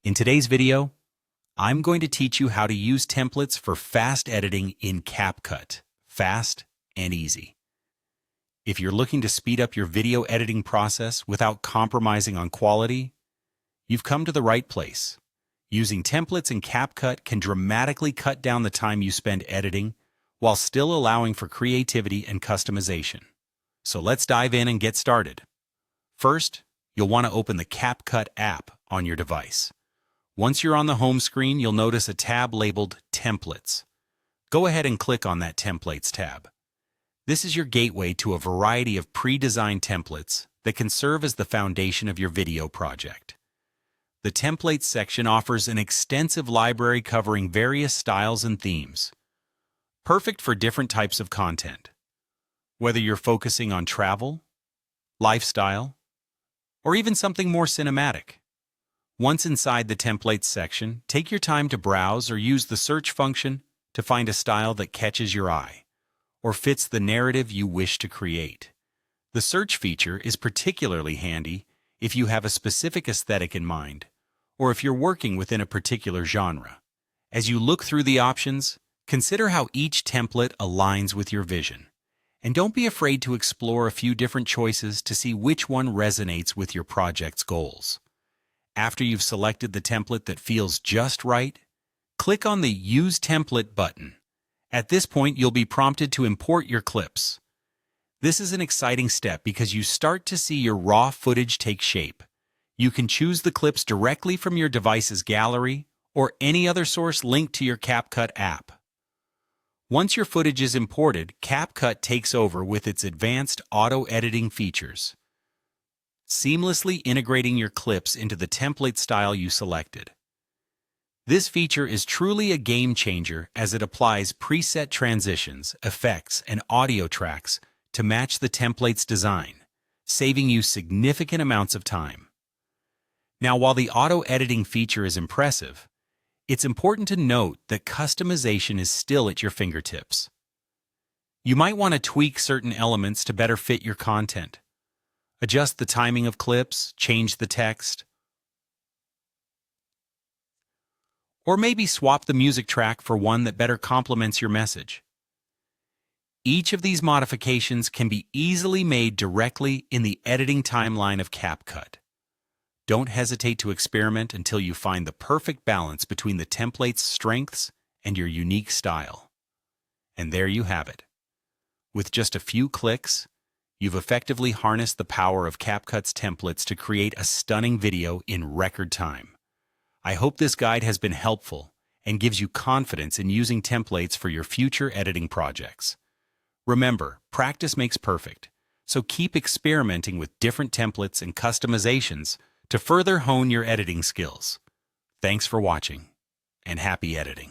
In today's video, I'm going to teach you how to use templates for fast editing in CapCut. Fast and easy. If you're looking to speed up your video editing process without compromising on quality, you've come to the right place. Using templates in CapCut can dramatically cut down the time you spend editing while still allowing for creativity and customization. So let's dive in and get started. First, you'll want to open the CapCut app on your device. Once you're on the home screen, you'll notice a tab labeled Templates. Go ahead and click on that Templates tab. This is your gateway to a variety of pre-designed templates that can serve as the foundation of your video project. The Templates section offers an extensive library covering various styles and themes, perfect for different types of content. Whether you're focusing on travel, lifestyle, or even something more cinematic. Once inside the Templates section, take your time to browse or use the search function to find a style that catches your eye or fits the narrative you wish to create. The search feature is particularly handy if you have a specific aesthetic in mind or if you're working within a particular genre. As you look through the options, consider how each template aligns with your vision. And don't be afraid to explore a few different choices to see which one resonates with your project's goals. After you've selected the template that feels just right, click on the Use Template button. At this point, you'll be prompted to import your clips. This is an exciting step because you start to see your raw footage take shape. You can choose the clips directly from your device's gallery or any other source linked to your CapCut app. Once your footage is imported, CapCut takes over with its advanced auto-editing features, seamlessly integrating your clips into the template style you selected. This feature is truly a game changer as it applies preset transitions, effects, and audio tracks to match the template's design, saving you significant amounts of time. Now, while the auto-editing feature is impressive, it's important to note that customization is still at your fingertips. You might want to tweak certain elements to better fit your content. Adjust the timing of clips, change the text, or maybe swap the music track for one that better complements your message. Each of these modifications can be easily made directly in the editing timeline of CapCut. Don't hesitate to experiment until you find the perfect balance between the template's strengths and your unique style. And there you have it. With just a few clicks, you've effectively harnessed the power of CapCut's templates to create a stunning video in record time. I hope this guide has been helpful and gives you confidence in using templates for your future editing projects. Remember, practice makes perfect, so keep experimenting with different templates and customizations to further hone your editing skills. Thanks for watching, and happy editing.